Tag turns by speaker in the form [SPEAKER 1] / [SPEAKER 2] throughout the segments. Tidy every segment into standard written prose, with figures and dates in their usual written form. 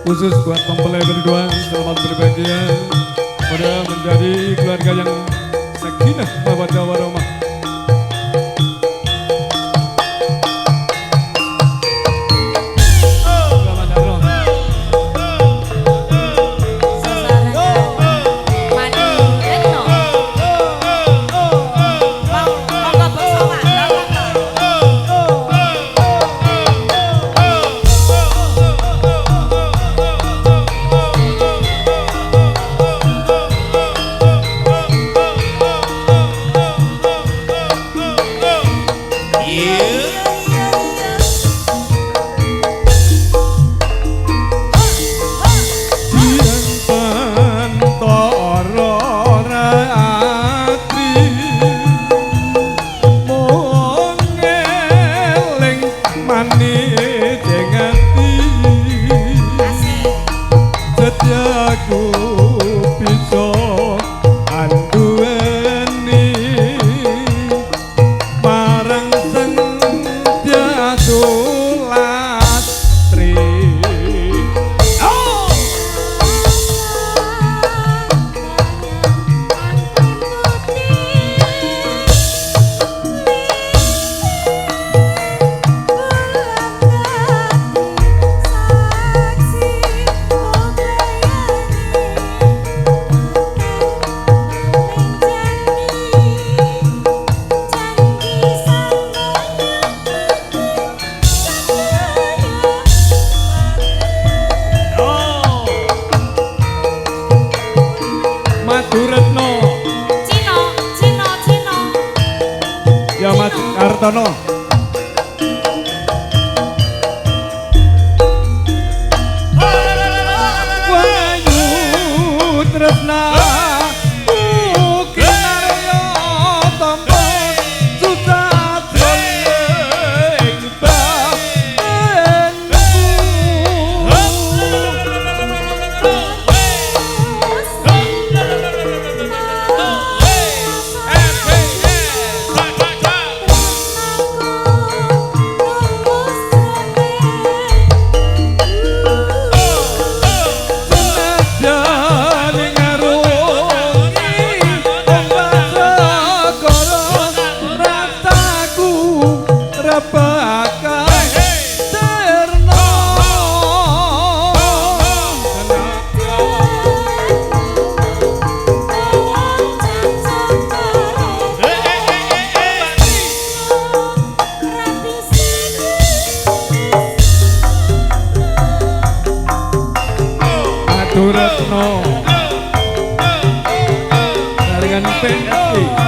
[SPEAKER 1] khusus buat mempelai berdua, selamat berbahagia. Pada menjadi keluarga yang sakinah mawaddah warahmah. Kartono Wayu Tresna Ukinaryo Tompo Susah Joling Bab Retno Jaringan PNI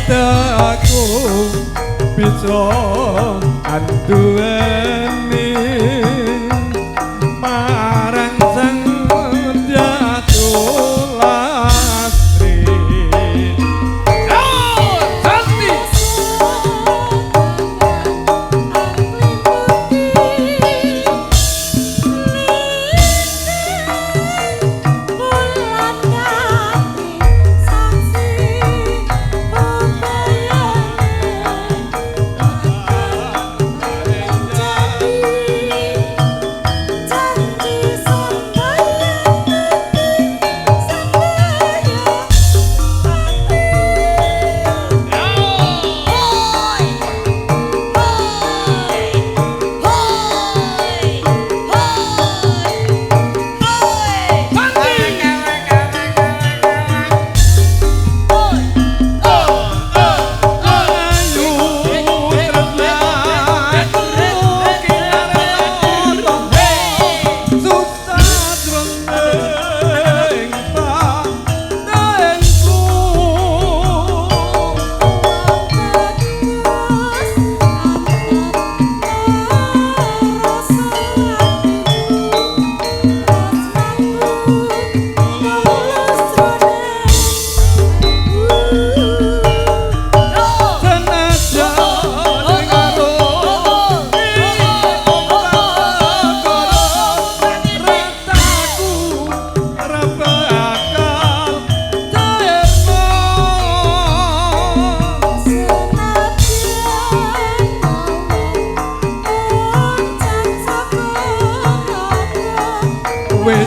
[SPEAKER 1] aku bisa anduweni marang sang Jatuh Lastri. Oh, Santi.
[SPEAKER 2] Yeah.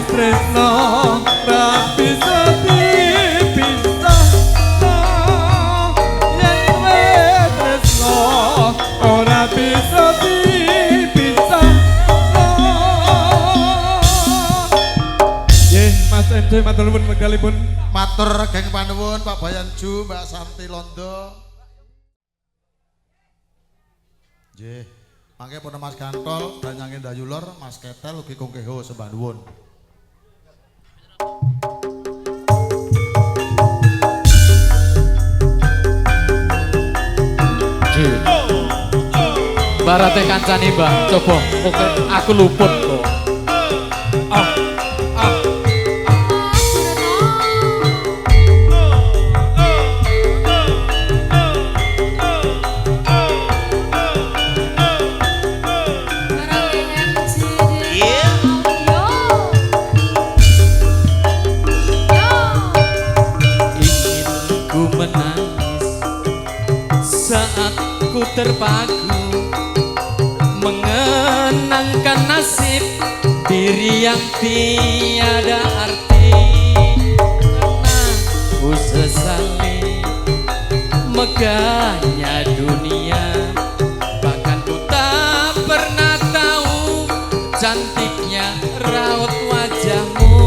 [SPEAKER 1] tresno rapi dipisah yen wis tresno ora bisa dipisah. Nggih Mas MC matur nuwun wekdalipun.
[SPEAKER 2] Matur geng panuwun Pak Bayanju, Mbak Santi Londo. Nggih, mangke pun Mas Gantol, Danyangin Dayulor, Mas Ketel ugi kongkeho sembah nuwun.
[SPEAKER 3] Barate kancane Mbah, coba oke aku luput kok.
[SPEAKER 4] Terpaku mengenangkan nasib diri yang tiada arti karena ku sesali megahnya dunia, bahkan ku tak pernah tahu cantiknya raut wajahmu.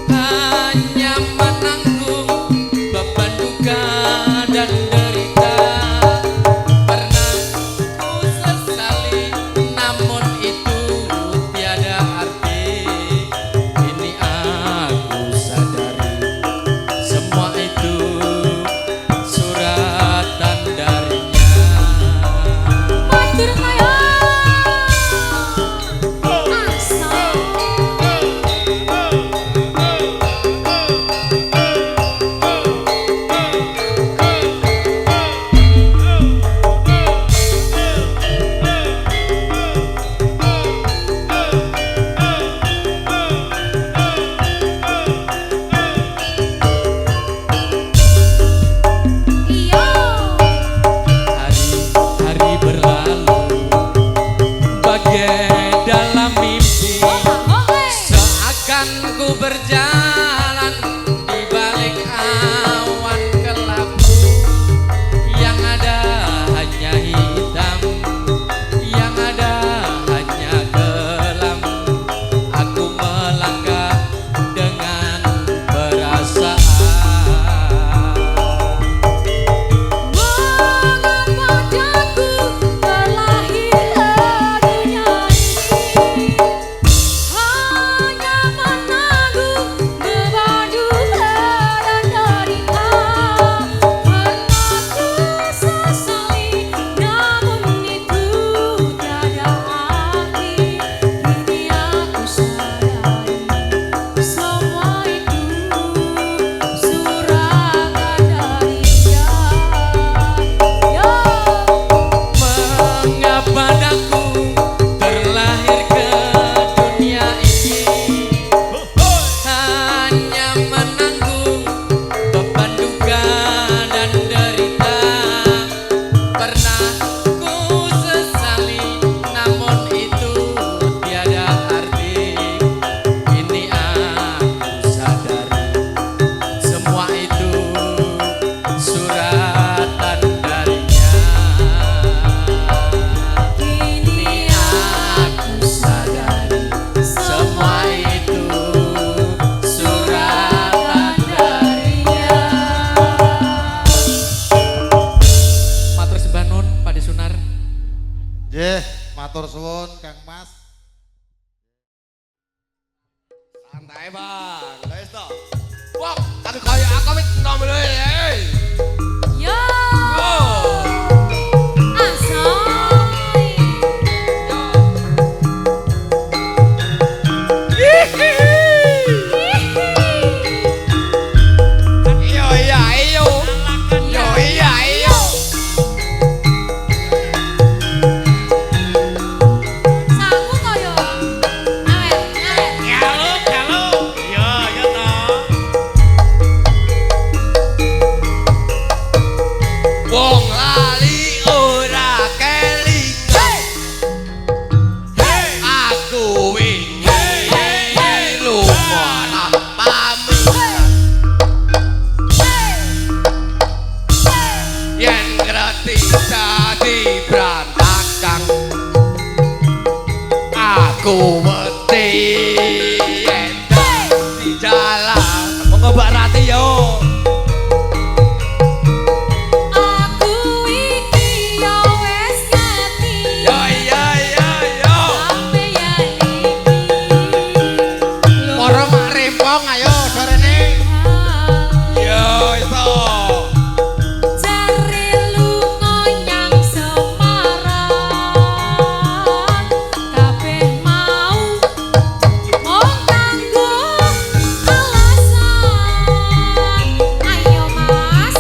[SPEAKER 5] Hanya menanggung beban Ae Bang, wis to. Wong, aku kaya aku wis nom lho.
[SPEAKER 6] Yo.
[SPEAKER 5] Oh.
[SPEAKER 6] Asoy.
[SPEAKER 5] Yo iya iyo. Yo iya iyo.
[SPEAKER 6] Samu to yo. Awet, awet.
[SPEAKER 5] Halo. Yo yo to. Wong lali ora kelingan. Aku wingi lumana pamitan. Yen ngerti dadi berantakan. Aku wedi yen di jalan. Monggo Mbak Rati yo.
[SPEAKER 6] Aku iki yo wis ngerti.
[SPEAKER 5] Yo.
[SPEAKER 6] Sampeyan iki.
[SPEAKER 5] Para mak rempong ayo sorene. Yo iso.
[SPEAKER 6] Jare lunga nyang Semarang. Kabeh mau mung kanggo alasan. Ayo Mas.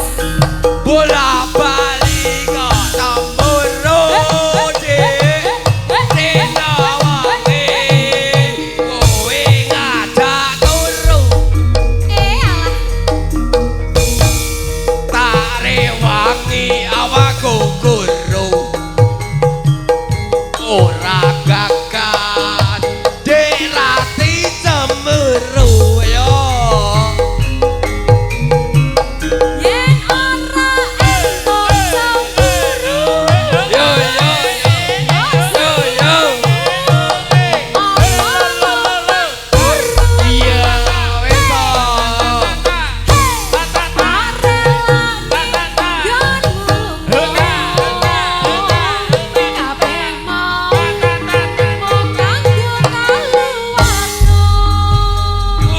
[SPEAKER 5] Bola bali kok tamburo Dina wangi kowe ngajak turu
[SPEAKER 6] Alah.
[SPEAKER 5] tak rewangi awakku guru ora gagal dirati cemuru yo
[SPEAKER 6] Yen ora entuk cemburu.
[SPEAKER 5] yo iya wis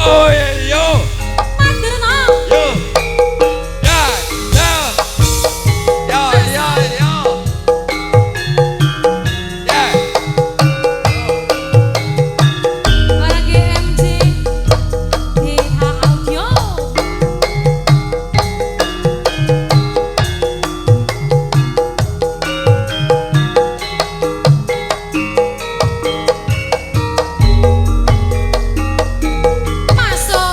[SPEAKER 5] oh yo
[SPEAKER 6] Masuk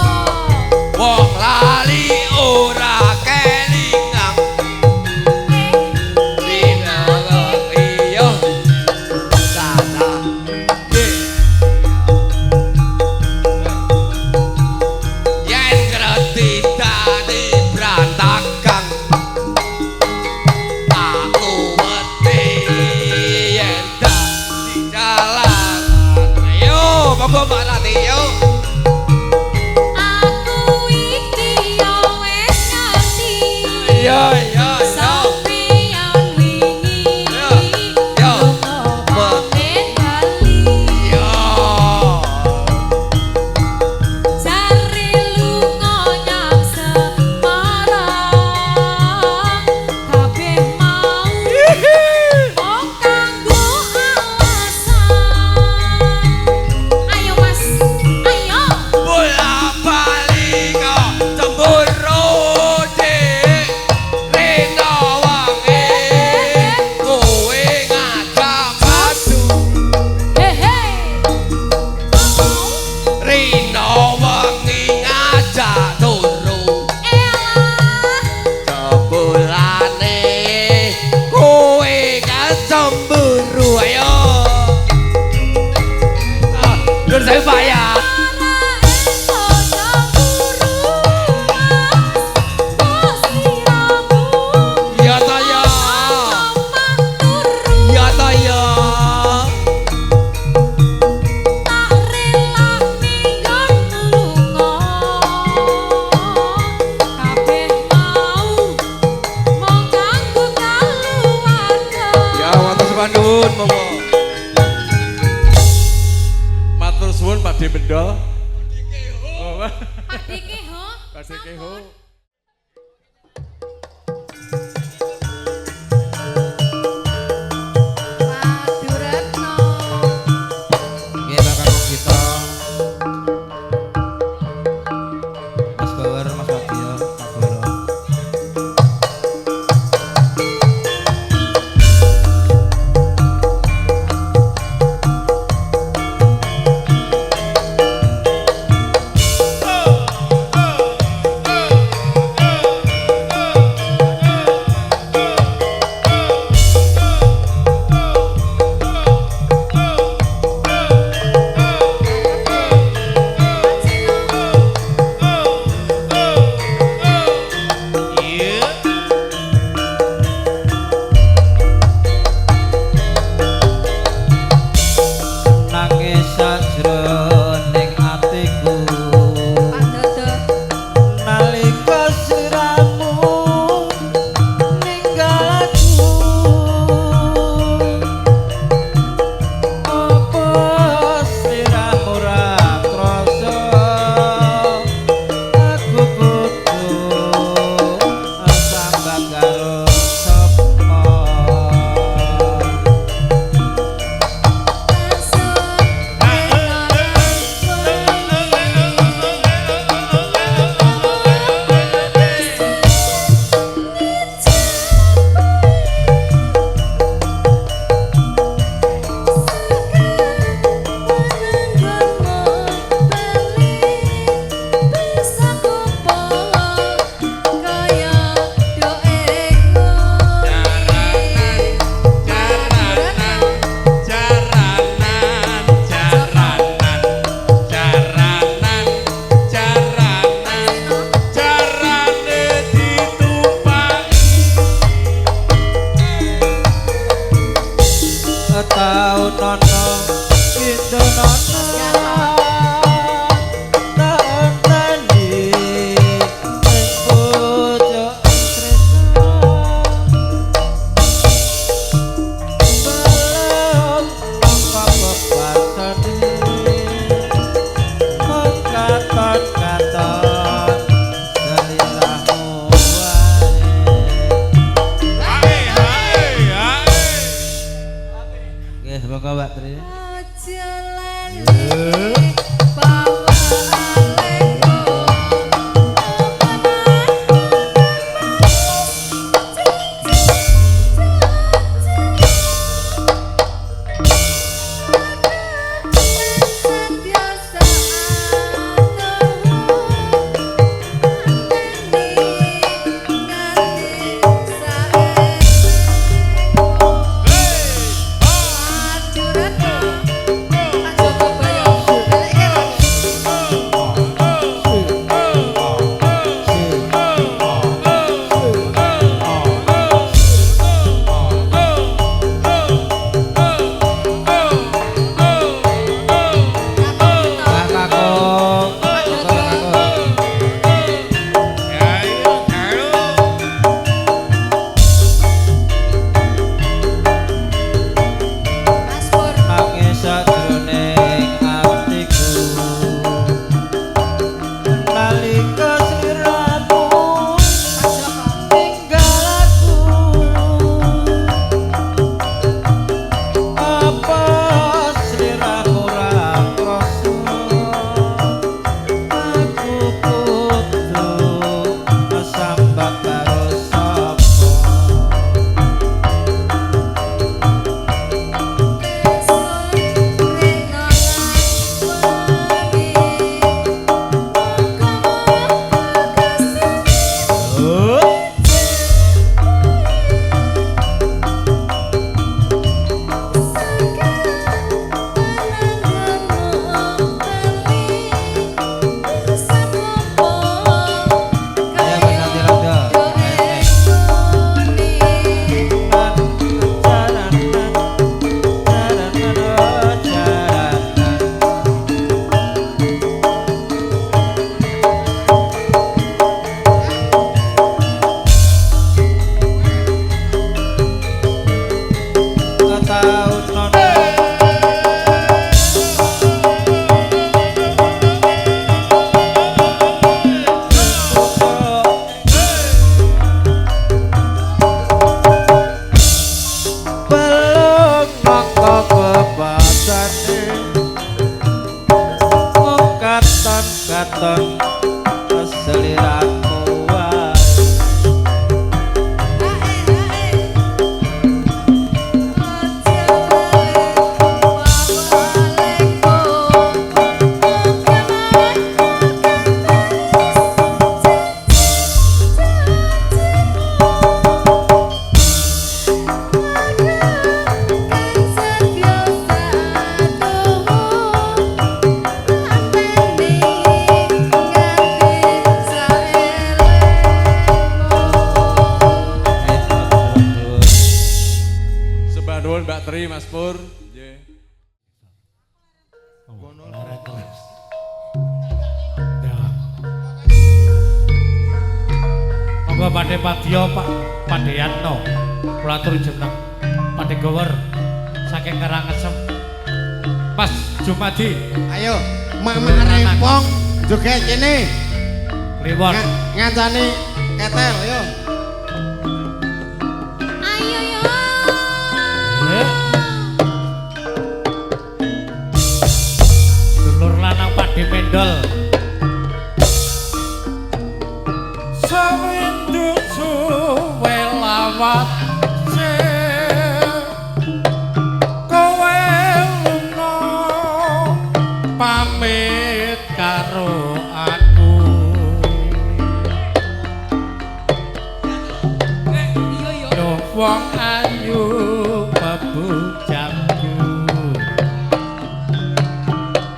[SPEAKER 6] Adike ho.
[SPEAKER 1] Kasih ho.
[SPEAKER 6] Paduretno.
[SPEAKER 5] Nggih bakal kita. Mas Bawar, Mas Wadio, Pak Goro. Nangis sajroning atiku
[SPEAKER 6] Padodo.
[SPEAKER 5] nalika siramu ninggal aku apa siramu ora krasa aku kudu sambak karo sapa tau nono kita nono tani pojok tresno belum apa bebasane mengkaton-katon selilahmu wae nggih monggo Mbak Tri
[SPEAKER 6] Aja lali bawa aleko.
[SPEAKER 5] Mbak Kakung monggo Kakung
[SPEAKER 6] Mas Pur.
[SPEAKER 5] nangis sajroning atiku nalika sliramu ninggal aku apa sliramu ora krasa aku kudu sambak karo sapa
[SPEAKER 6] Thank you.
[SPEAKER 7] seliramu wae.
[SPEAKER 1] Sembah nuwun Mbak Tri, Mas Pur. Nggih.
[SPEAKER 8] Monggo Pandhe Padya Pak Pandeyatno. Kula atur jeneng Pandhe Gower saking Karangesem. Mas Jumadi.
[SPEAKER 5] Ayo, mak-mak rempong joget kene.
[SPEAKER 8] Kliwon.
[SPEAKER 5] Ngancani ketel, ayo.
[SPEAKER 6] Ayo yo.
[SPEAKER 8] Dulur lanang Pandhe Mendol. Sawindu suwe lawat kowe lunga pamit karo aku. Yo wong ayu bebujangku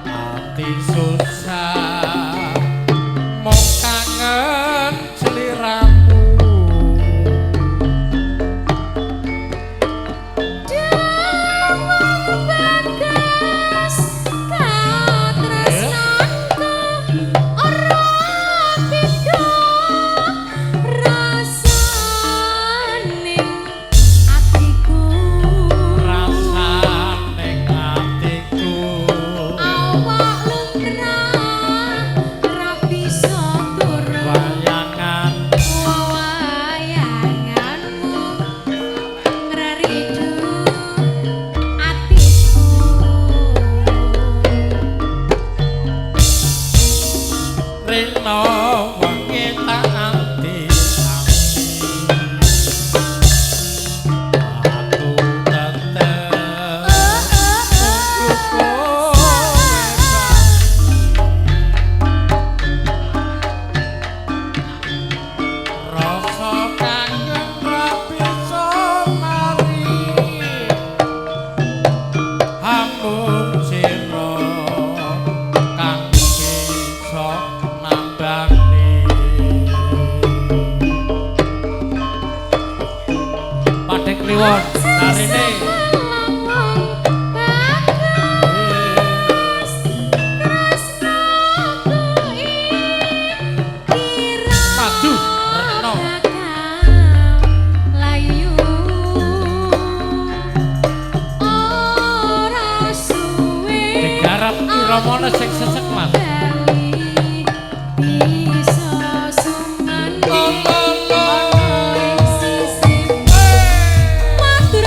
[SPEAKER 8] ati susah mong kangen seliramu.
[SPEAKER 6] Bagas kau tresnanku ora beda rasane atiku.
[SPEAKER 8] Rasane atiku
[SPEAKER 6] Awak lumrah ra bisa turu.
[SPEAKER 8] wayangan
[SPEAKER 6] Wayanganmu ngreridu atiku.
[SPEAKER 8] rena wengi tak anti aku tetep rasa kangen ra bisa mari hamun sira kang bisa nambani. Pandhe Kliwon narine maju retno
[SPEAKER 6] Layu ora suwe
[SPEAKER 8] digarap iramane sing sesek Mas.
[SPEAKER 6] bisa sumandi ing sisih matur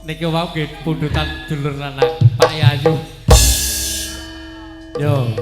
[SPEAKER 8] Niki wau nggih pundutan dulur anak Pak Yayu. Yo.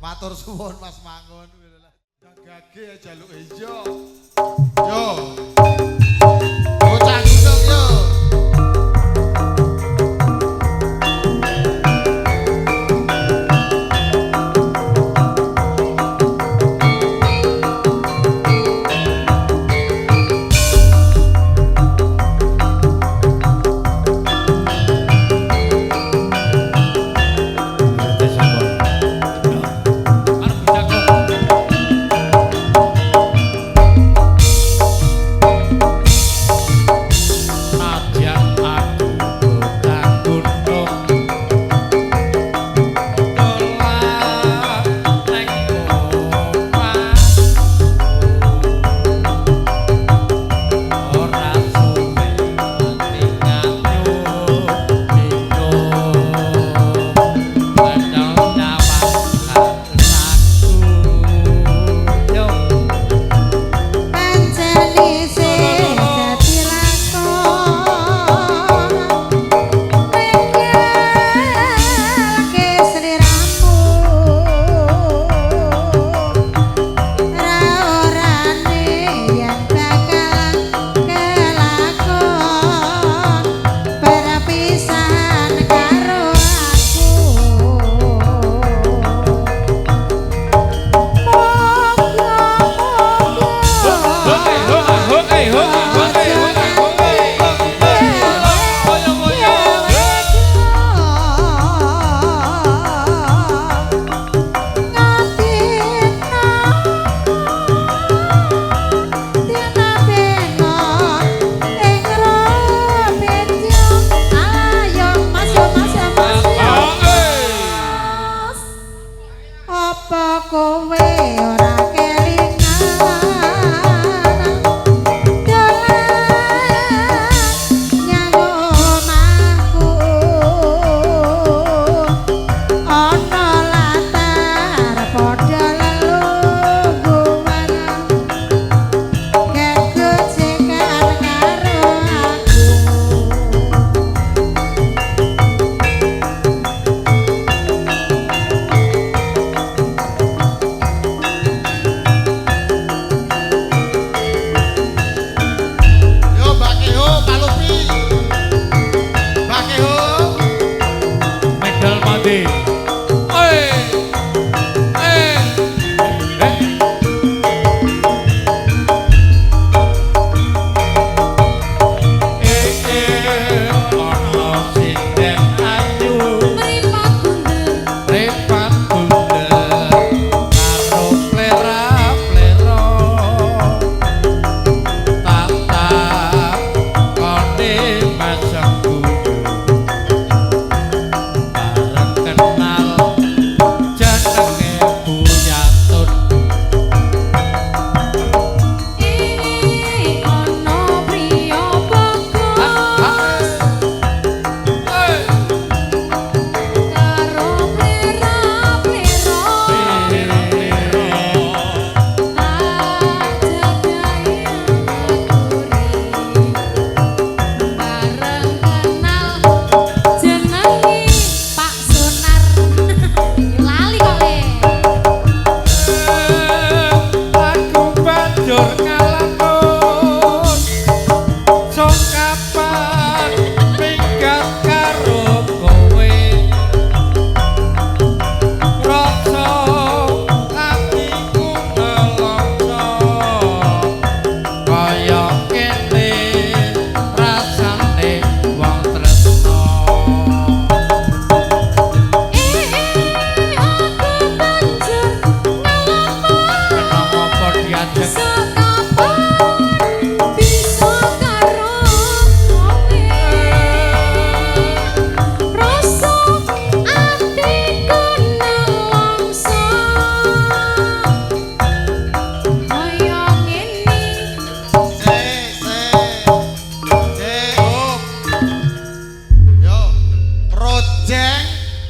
[SPEAKER 2] Matur suwun Mas Mangun. Gage jaluk ijo. Yo. Bocah gunung yo.
[SPEAKER 6] Apa kowe ora keri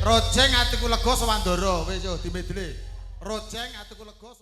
[SPEAKER 2] Rojeng atiku lega Sawandara. Wis yo dimedle. Rojeng atiku lega